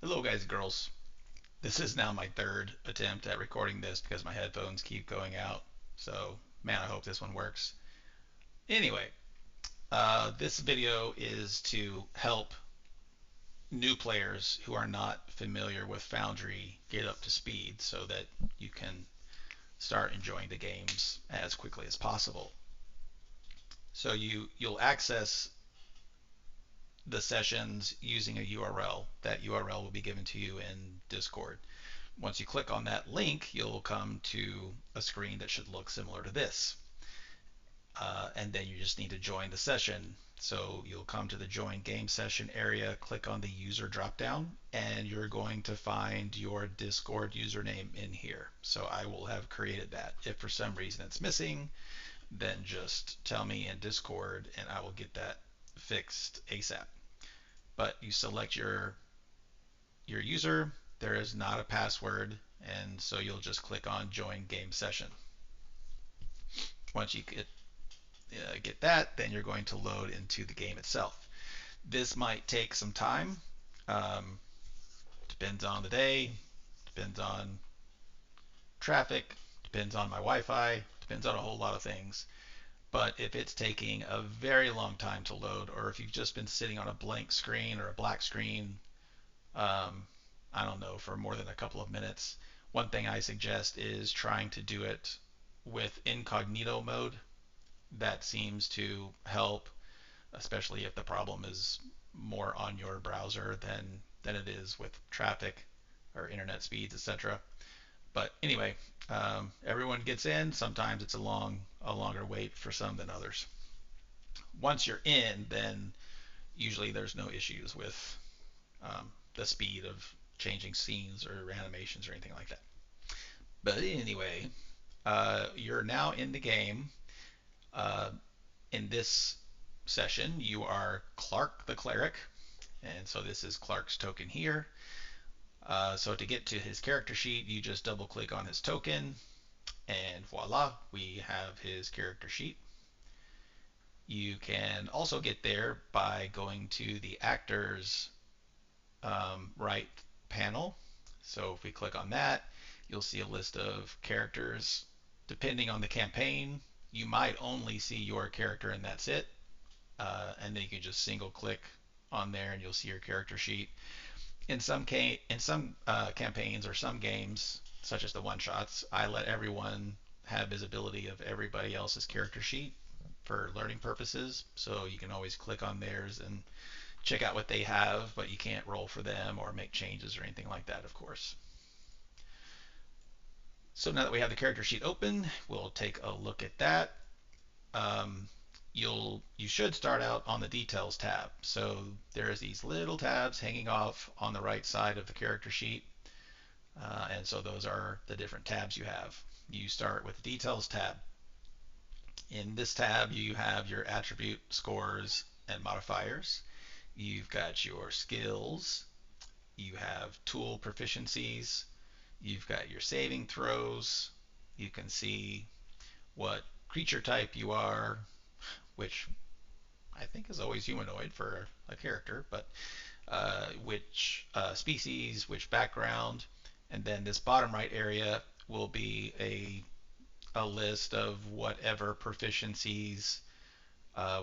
Hello, guys and girls. This is now my third attempt at recording this because my headphones keep going out. So, man, I hope this one works. Anyway, this video is to help new players who are not familiar with Foundry get up to speed so that you can start enjoying the games as quickly as possible. So you'll access the sessions using a URL. That URL will be given to you in Discord. Once you click on that link, you'll come to a screen that should look similar to this. And then you just need to join the session. So you'll come to the join game session area, click on the user dropdown, and you're going to find your Discord username in here. So I will have created that. If for some reason it's missing, then just tell me in Discord and I will get that fixed ASAP. But you select your user, there is not a password, and so you'll just click on join game session. Once you get that, then you're going to load into the game itself. This might take some time. Um, Depends on the day, depends on traffic, depends on my Wi-Fi, depends on a whole lot of things. But if it's taking a very long time to load, or if you've just been sitting on a blank screen or a black screen, um, I don't know, for more than a couple of minutes, one thing I suggest is trying to do it with incognito mode. That seems to help, especially if the problem is more on your browser than it is with traffic or internet speeds, etc. But anyway, everyone gets in. Sometimes it's a longer wait for some than others. Once you're in, then usually there's no issues with the speed of changing scenes or animations or anything like that. But anyway, you're now in the game. Uh, in this session, you are Clark the Cleric, and so this is Clark's token here. So to get to his character sheet, you just double click on his token, and voila, we have his character sheet. You can also get there by going to the actors right panel. So if we click on that, you'll see a list of characters. Depending on the campaign, you might only see your character and that's it. And then you can just single click on there and you'll see your character sheet. In some campaigns or some games, such as the one shots, I let everyone have visibility of everybody else's character sheet for learning purposes. So you can always click on theirs and check out what they have, but you can't roll for them or make changes or anything like that, of course. So now that we have the character sheet open, we'll take a look at that. You should start out on the details tab. So there's these little tabs hanging off on the right side of the character sheet. And so those are the different tabs you have. You start with the details tab. In this tab, you have your attribute scores and modifiers. You've got your skills, you have tool proficiencies, you've got your saving throws, you can see what creature type you are, which I think is always humanoid for a character, but which species, which background, and then this bottom right area will be a list of whatever proficiencies,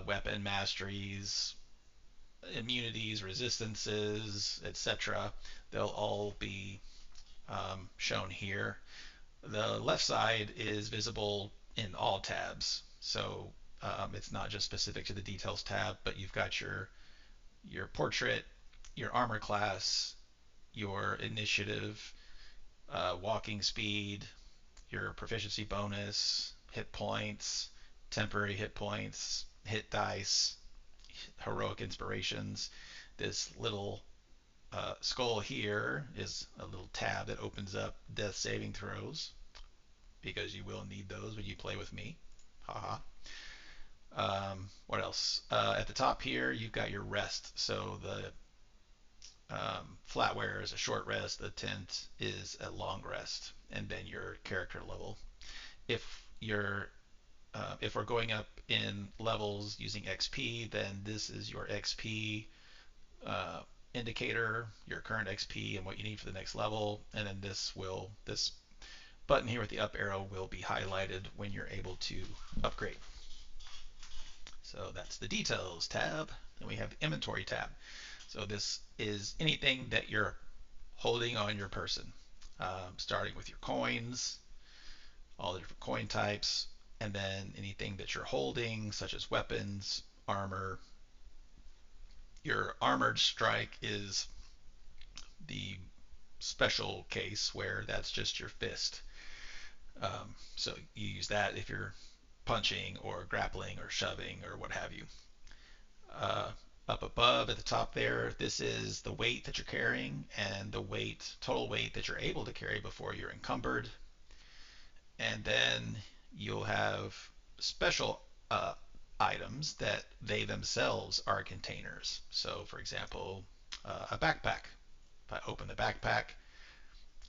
weapon masteries, immunities, resistances, etc. They'll all be shown here. The left side is visible in all tabs, so it's not just specific to the details tab, but you've got your portrait, your armor class, your initiative, walking speed, your proficiency bonus, hit points, temporary hit points, hit dice, heroic inspirations. This little skull here is a little tab that opens up death saving throws because you will need those when you play with me. Haha. What else? At the top here, you've got your rest. So the flatware is a short rest, the tent is a long rest, and then your character level. If you're if we're going up in levels using XP, then this is your XP indicator, your current XP, and what you need for the next level. And then this button here with the up arrow will be highlighted when you're able to upgrade. So that's the details tab. And we have the inventory tab. So this is anything that you're holding on your person, starting with your coins, all the different coin types, and then anything that you're holding, such as weapons, armor. Your armored strike is the special case where that's just your fist. So you use that if you're punching or grappling or shoving or what have you. Uh, Up above at the top there, this is the weight that you're carrying and the total weight that you're able to carry before you're encumbered. And then you'll have special items that they themselves are containers. So, for example, a backpack. If I open the backpack,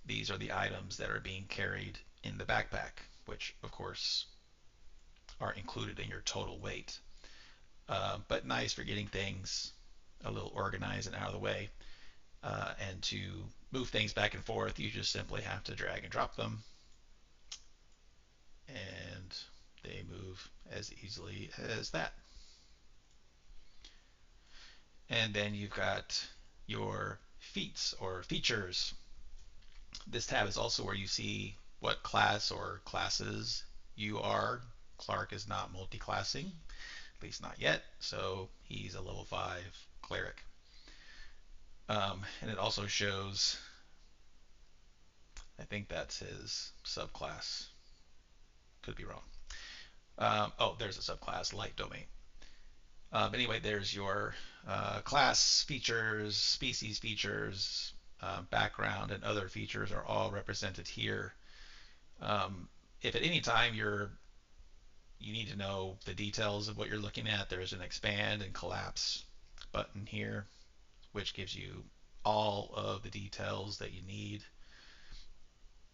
these are the items that are being carried in the backpack, which of course are included in your total weight. But nice for getting things a little organized and out of the way. And to move things back and forth, you just simply have to drag and drop them, and they move as easily as that. And then you've got your feats or features. This tab is also where you see what class or classes you are. Clark is not multi-classing, at least not yet, so he's a level 5 cleric. And it also shows, I think that's his subclass. Could be wrong. Oh, there's a subclass, light domain. Anyway, there's your class features, species features, background, and other features are all represented here. If at any time you need to know the details of what you're looking at, there's an expand and collapse button here, which gives you all of the details that you need.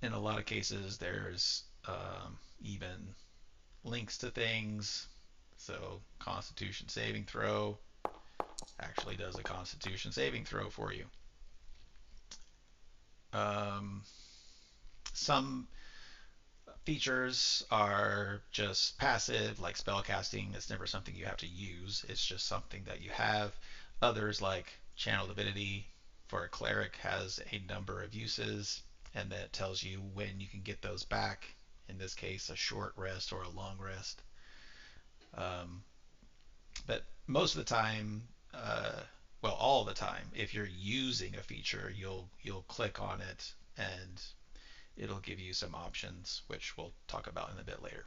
In a lot of cases, there's even links to things. So Constitution saving throw actually does a Constitution saving throw for you. Some features are just passive, like spell casting. It's never something you have to use. It's just something that you have. Others, like channel divinity for a cleric, has a number of uses, and that tells you when you can get those back. In this case, a short rest or a long rest. But most of the time, well, all the time, if you're using a feature, you'll click on it and it'll give you some options, which we'll talk about in a bit later.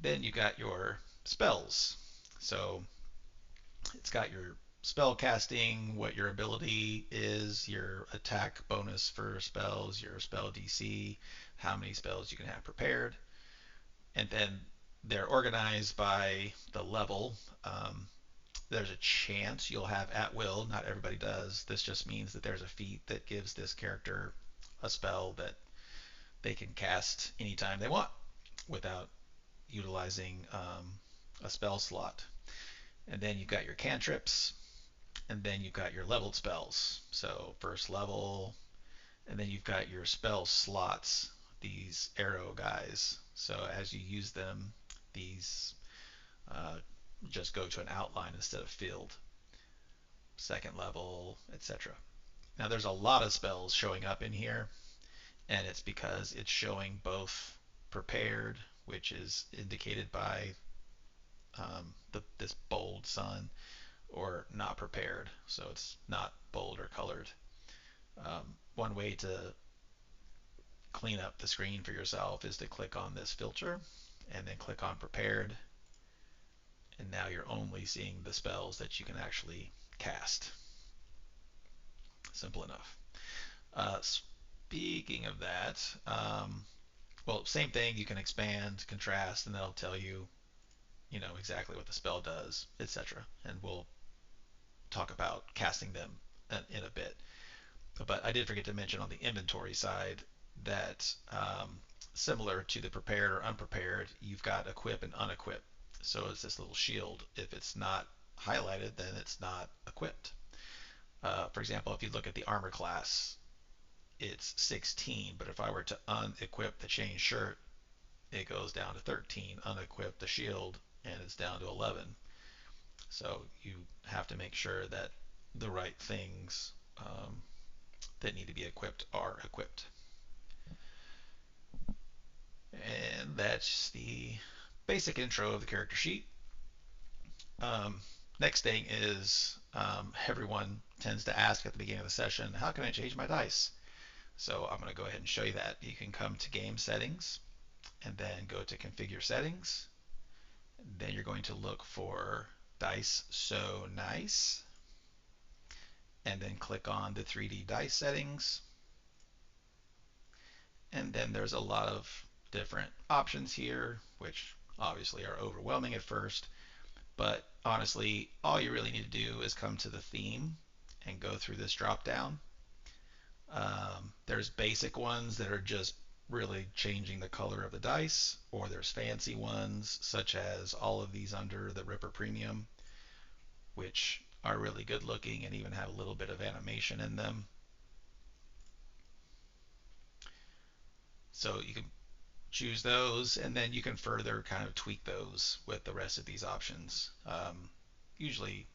Then you got your spells. So it's got your spell casting, what your ability is, your attack bonus for spells, your spell DC, how many spells you can have prepared. And then they're organized by the level. There's a chance you'll have at will. Not everybody does. This just means that there's a feat that gives this character a spell that they can cast anytime they want without utilizing a spell slot. And then you've got your cantrips, and then you've got your leveled spells. So first level, and then you've got your spell slots, these arrow guys. So as you use them, these just go to an outline instead of filled. Second level, etc. Now there's a lot of spells showing up in here, and it's because it's showing both prepared, which is indicated by this bold sun, or not prepared, so it's not bold or colored. One way to clean up the screen for yourself is to click on this filter and then click on prepared, and now you're only seeing the spells that you can actually cast. Simple enough. Speaking of that, well, same thing, you can expand, contrast, and that'll tell you, exactly what the spell does, etc. And we'll talk about casting them in a bit. But I did forget to mention on the inventory side that similar to the prepared or unprepared, you've got equip and unequip. So it's this little shield. If it's not highlighted, then it's not equipped. For example, if you look at the armor class, it's 16, but if I were to unequip the chain shirt, it goes down to 13. Unequip the shield, and it's down to 11. So you have to make sure that the right things that need to be equipped are equipped. And that's the basic intro of the character sheet. Um, Next thing is everyone tends to ask at the beginning of the session, how can I change my dice? So I'm going to go ahead and show you that. You can come to game settings and then go to configure settings. Then you're going to look for dice so nice and then click on the 3D dice settings. And then there's a lot of different options here, which obviously are overwhelming at first. But honestly, all you really need to do is come to the theme and go through this drop down. There's basic ones that are just really changing the color of the dice, or there's fancy ones such as all of these under the Ripper Premium, which are really good looking and even have a little bit of animation in them. So you can choose those, and then you can further kind of tweak those with the rest of these options. Usually,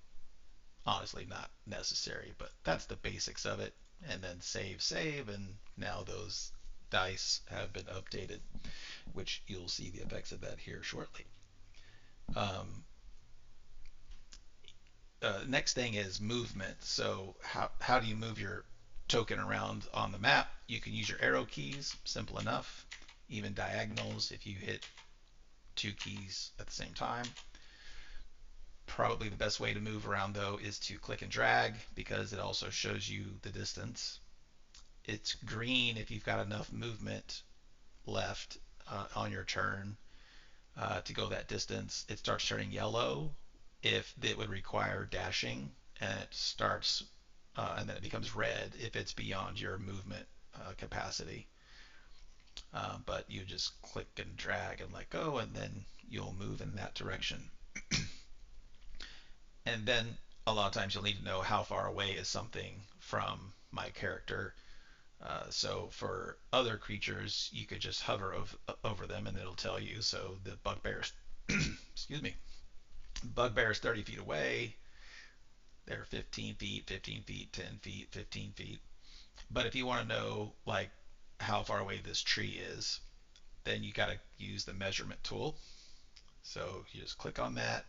honestly, not necessary, but that's the basics of it. And then save, and now those dice have been updated, which you'll see the effects of that here shortly. Next thing is movement. So how do you move your token around on the map? You can use your arrow keys, simple enough. Even diagonals if you hit two keys at the same time. Probably the best way to move around though is to click and drag because it also shows you the distance. It's green if you've got enough movement left on your turn to go that distance. It starts turning yellow if it would require dashing, and it starts and then it becomes red if it's beyond your movement capacity. But you just click and drag and let go, and then you'll move in that direction. And then a lot of times you'll need to know how far away is something from my character. So for other creatures, you could just hover over them and it'll tell you. So the bugbears, excuse me, bugbear's 30 feet away. They're 15 feet, 15 feet, 10 feet, 15 feet. But if you want to know like how far away this tree is, then you got to use the measurement tool. So you just click on that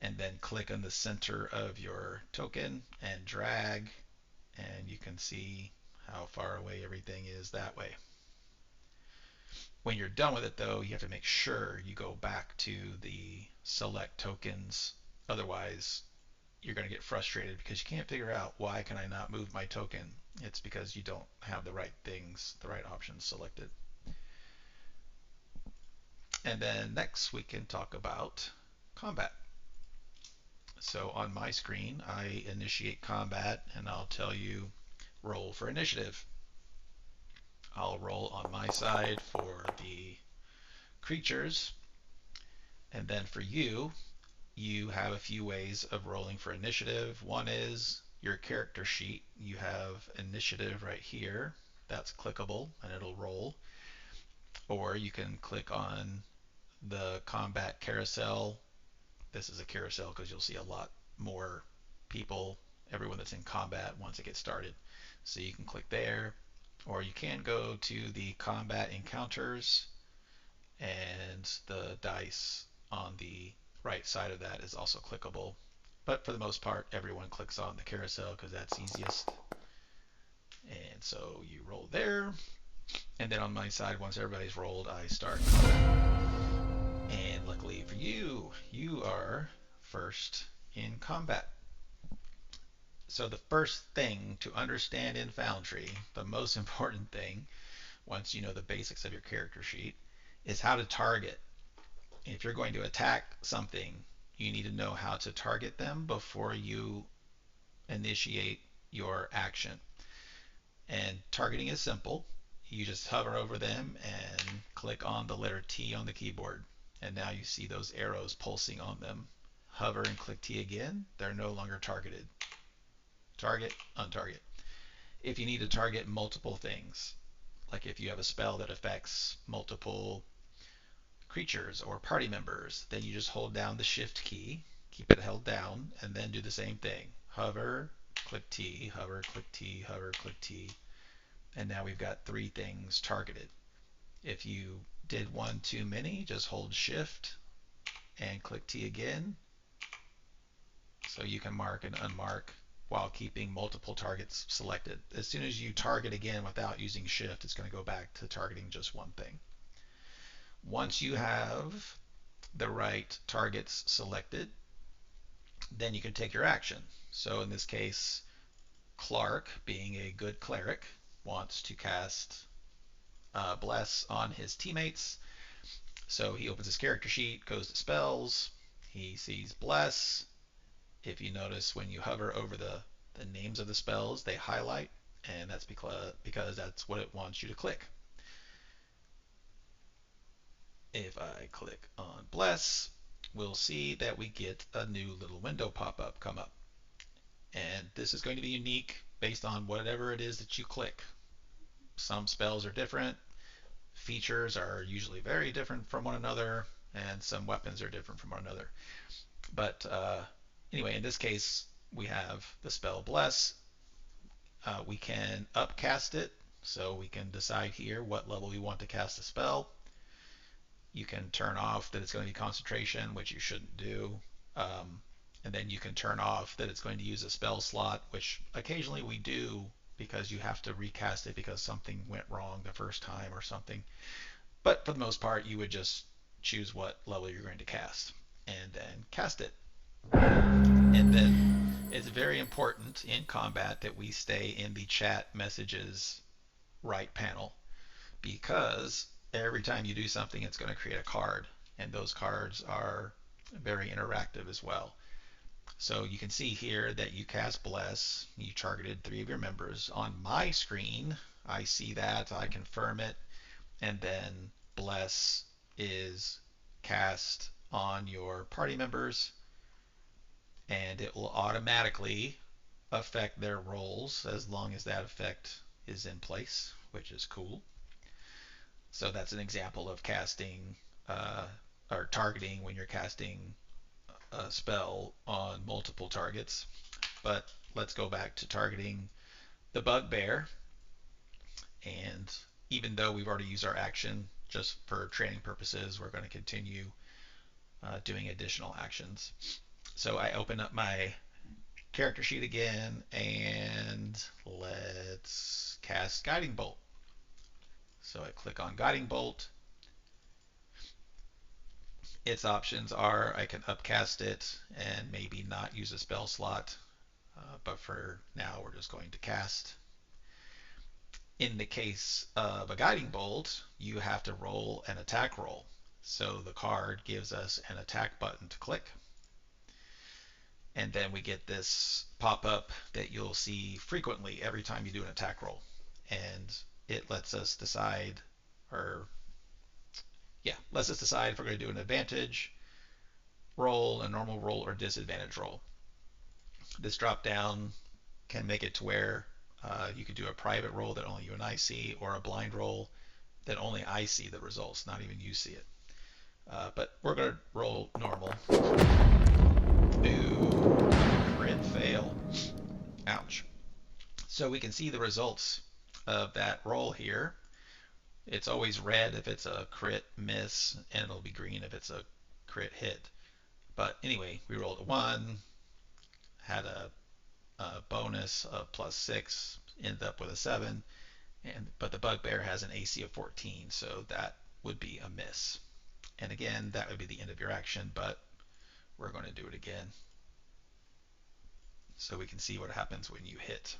and then click on the center of your token and drag, and you can see how far away everything is that way. When you're done with it though, you have to make sure you go back to the select tokens. Otherwise, you're going to get frustrated because you can't figure out why can I not move my token. It's because you don't have the right things, the right options selected. And then next we can talk about combat. So on my screen, I initiate combat and I'll tell you roll for initiative. I'll roll on my side for the creatures, and then for you, you have a few ways of rolling for initiative. One is your character sheet. You have initiative right here. That's clickable and it'll roll. Or you can click on the combat carousel. This is a carousel because you'll see a lot more people, everyone that's in combat once it gets started. So you can click there, or you can go to the combat encounters, and the dice on the right side of that is also clickable. But for the most part, everyone clicks on the carousel because that's easiest. And so you roll there, and then on my side, once everybody's rolled, I start combat. And luckily for you, you are first in combat. So the first thing to understand in Foundry, the most important thing, once you know the basics of your character sheet, is how to target. If you're going to attack something, you need to know how to target them before you initiate your action. And targeting is simple. You just hover over them and click on the letter T on the keyboard. And now you see those arrows pulsing on them. Hover and click T again. They're no longer targeted. target, untarget. If you need to target multiple things, like if you have a spell that affects multiple creatures or party members, then you just hold down the shift key, keep it held down, and then do the same thing. Hover, click T, hover, click T, hover, click T, and now we've got 3 things targeted. If you did one too many, just hold shift and click T again, so you can mark and unmark while keeping multiple targets selected. As soon as you target again without using shift, it's going to go back to targeting just one thing. Once you have the right targets selected, then you can take your action. So in this case, Clark, being a good cleric, wants to cast Bless on his teammates. So he opens his character sheet, goes to spells, he sees Bless. If you notice, when you hover over the names of the spells, they highlight, and that's because that's what it wants you to click. If I click on Bless, we'll see that we get a new little window pop-up come up. And this is going to be unique based on whatever it is that you click. Some spells are different, features are usually very different from one another, and some weapons are different from one another. But anyway, in this case, we have the spell Bless. We can upcast it, so we can decide here what level we want to cast a spell. You can turn off that it's going to be concentration, which you shouldn't do. And then you can turn off that it's going to use a spell slot, which occasionally we do because you have to recast it because something went wrong the first time or something. But for the most part, you would just choose what level you're going to cast and then cast it. And then it's very important in combat that we stay in the chat messages right panel, because every time you do something, it's going to create a card, and those cards are very interactive as well. So you can see here that you cast Bless, you targeted 3 of your members. On my screen, I see that, I confirm it, and then Bless is cast on your party members, and it will automatically affect their rolls as long as that effect is in place, which is cool. So that's an example of casting or targeting when you're casting a spell on multiple targets. But let's go back to targeting the bugbear. And even though we've already used our action, just for training purposes, we're going to continue doing additional actions. So I open up my character sheet again, and let's cast Guiding Bolt. So I click on Guiding Bolt. Its options are I can upcast it and maybe not use a spell slot, but for now we're just going to cast. In the case of a Guiding Bolt, you have to roll an attack roll. So the card gives us an attack button to click. And then we get this pop-up that you'll see frequently every time you do an attack roll. And it lets us decide, lets us decide if we're going to do an advantage roll, a normal roll, or disadvantage roll. This drop down can make it to where you could do a private roll that only you and I see, or a blind roll that only I see the results, not even you see it. But we're going to roll normal. Boo. Crit fail. Ouch. So we can see the results of that roll here. It's always red if it's a crit miss, and it'll be green if it's a crit hit. But anyway, we rolled a 1, had a bonus of +6, ended up with a 7, but the bugbear has an AC of 14, so that would be a miss. And again, that would be the end of your action, but we're going to do it again so we can see what happens when you hit.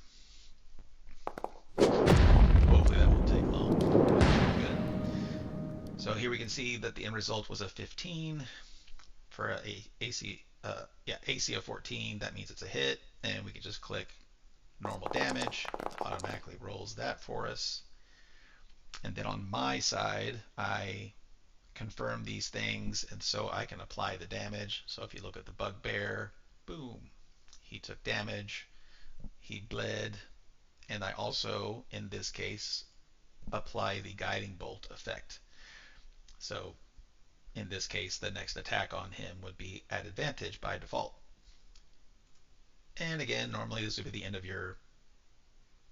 Hopefully that won't take long. Good. So here we can see that the end result was a 15 for a AC of 14. That means it's a hit, and we can just click normal damage. It automatically rolls that for us. And then on my side, I confirm these things, and so I can apply the damage. So if you look at the bugbear, boom, he took damage. He bled, and I also, in this case, apply the guiding bolt effect. So in this case, the next attack on him would be at advantage by default. And again, normally this would be the end of your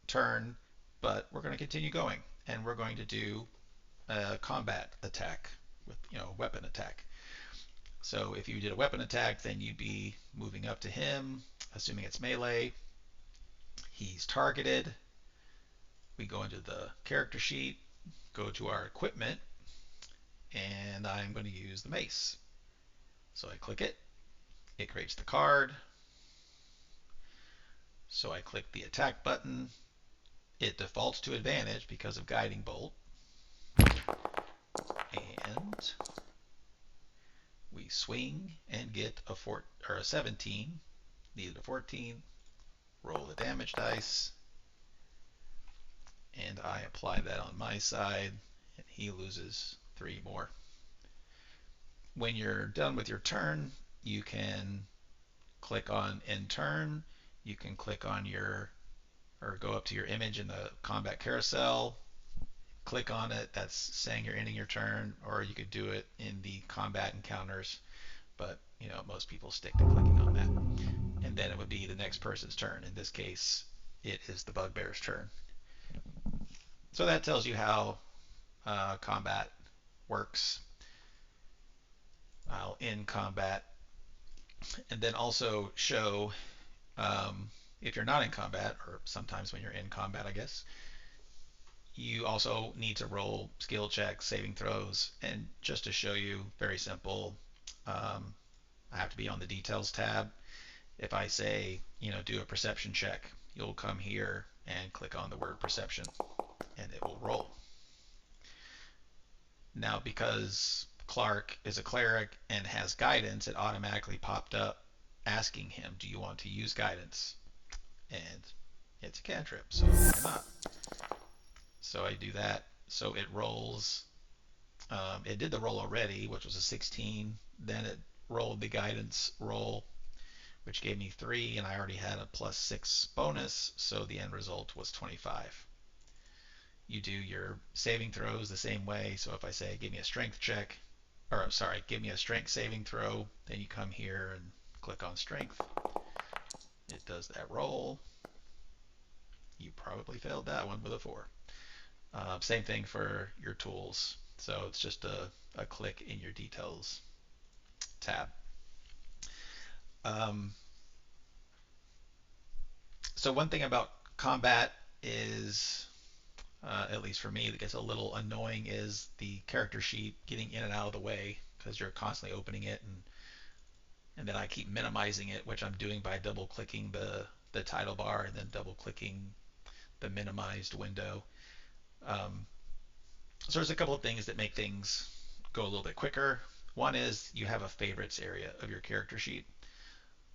turn, but we're going to continue going, and we're going to do a combat attack with, weapon attack. So if you did a weapon attack, then you'd be moving up to him, assuming it's melee. He's targeted. We go into the character sheet, go to our equipment, and I'm going to use the mace. So I click it. It creates the card. So I click the attack button. It defaults to advantage because of guiding bolt. And we swing and get a 17. Needed a 14. Roll the damage dice. And I apply that on my side, and he loses 3 more. When you're done with your turn, you can click on end turn. You can click on or go up to your image in the combat carousel, click on it. That's saying you're ending your turn, or you could do it in the combat encounters, but most people stick to clicking on that. And then it would be the next person's turn. In this case, it is the bugbear's turn. So that tells you how combat works. I'll end combat and then also show if you're not in combat, or sometimes when you're in combat, I guess, you also need to roll skill checks, saving throws, and just to show you, very simple, I have to be on the details tab. If I say, do a perception check, you'll come here and click on the word perception, and it will roll. Now, because Clark is a cleric and has guidance, it automatically popped up asking him, do you want to use guidance? And it's a cantrip, so why not? So I do that. So it rolls. It did the roll already, which was a 16. Then it rolled the guidance roll, which gave me 3, and I already had a +6 bonus, so the end result was 25. You do your saving throws the same way. So if I say, give me a strength check, or sorry, give me a strength saving throw, then you come here and click on strength. It does that roll. You probably failed that one with a 4. Same thing for your tools. So it's just a click in your details tab. So one thing about combat is, at least for me, that gets a little annoying is the character sheet getting in and out of the way, because you're constantly opening it, and then I keep minimizing it, which I'm doing by double clicking the title bar and then double clicking the minimized window. So there's a couple of things that make things go a little bit quicker. One is you have a favorites area of your character sheet.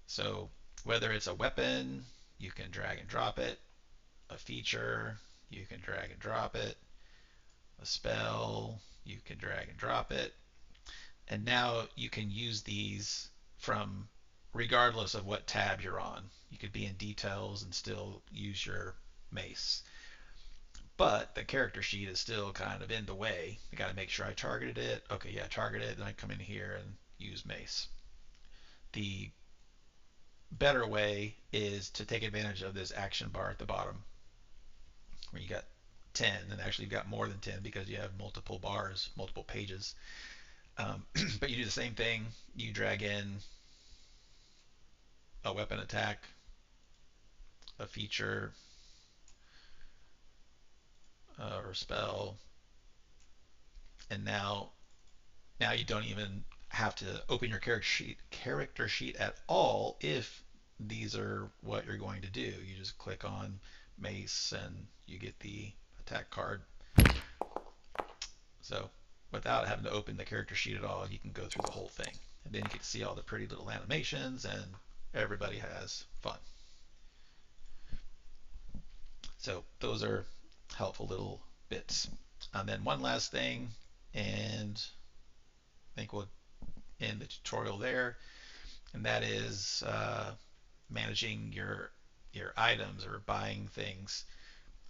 So whether it's a weapon, you can drag and drop it. A feature, you can drag and drop it. A spell, you can drag and drop it. And now you can use these from regardless of what tab you're on. You could be in details and still use your mace. But the character sheet is still kind of in the way. I got to make sure I targeted it. Okay, yeah, target it. Then I come in here and use mace. The better way is to take advantage of this action bar at the bottom, where you got 10, and actually you've got more than 10 because you have multiple bars, multiple pages. But you do the same thing. You drag in a weapon attack, a feature, or spell, and now you don't even have to open your character sheet at all if these are what you're going to do. You just click on mace and you get the attack card. So without having to open the character sheet at all, you can go through the whole thing, and then you get to see all the pretty little animations, and everybody has fun. So those are helpful little bits. And then one last thing, and I think we'll end the tutorial there, and that is managing your your items or buying things.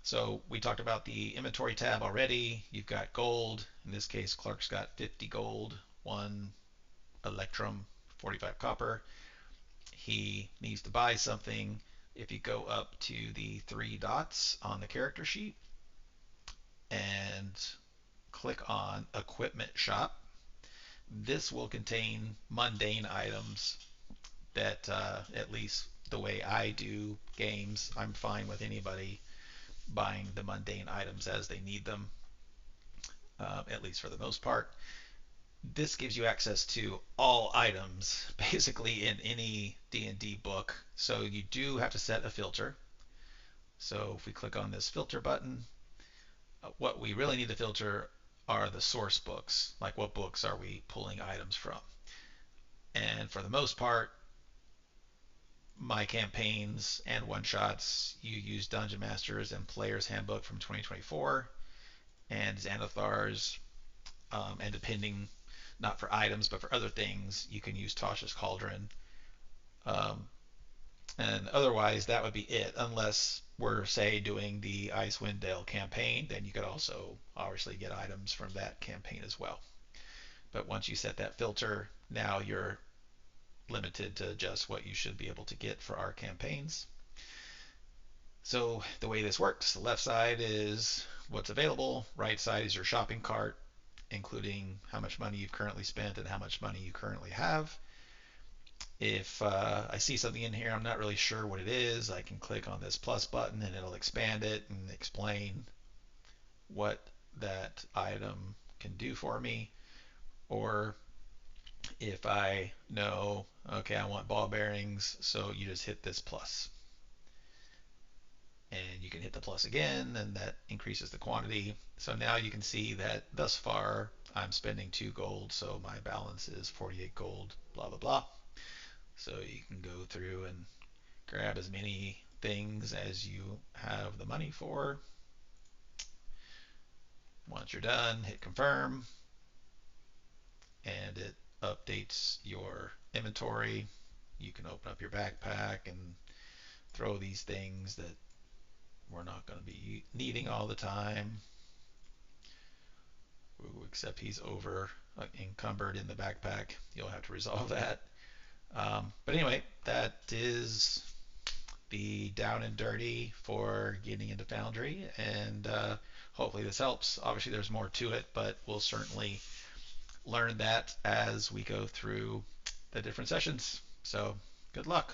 So we talked about the inventory tab already. You've got gold. In this case, Clark's got 50 gold, 1 electrum, 45 copper. He needs to buy something. If you go up to the 3 dots on the character sheet and click on Equipment Shop, this will contain mundane items that, at least the way I do games, I'm fine with anybody buying the mundane items as they need them, at least for the most part. This gives you access to all items basically in any D&D book. So you do have to set a filter. So if we click on this filter button, what we really need to filter are the source books, like what books are we pulling items from. And for the most part, my campaigns and one-shots, you use Dungeon Masters and Player's Handbook from 2024 and Xanathar's, and depending, not for items, but for other things, you can use Tasha's Cauldron. Um, and otherwise, that would be it, unless we're, say, doing the Icewind Dale campaign, then you could also obviously get items from that campaign as well. But once you set that filter, now you're limited to just what you should be able to get for our campaigns. So the way this works, the left side is what's available, right side is your shopping cart, including how much money you've currently spent and how much money you currently have. If I see something in here I'm not really sure what it is, I can click on this plus button and it'll expand it and explain what that item can do for me. Or if I know, okay, I want ball bearings, so you just hit this plus. And you can hit the plus again, and that increases the quantity. So now you can see that thus far I'm spending 2 gold, so my balance is 48 gold, blah, blah, blah. So you can go through and grab as many things as you have the money for. Once you're done, hit confirm, and it updates your inventory. You can open up your backpack and throw these things that we're not going to be needing all the time. Ooh, except he's over encumbered in the backpack. You'll have to resolve that. But anyway, that is the down and dirty for getting into Foundry, and hopefully this helps. Obviously there's more to it, but we'll certainly learn that as we go through the different sessions. So good luck.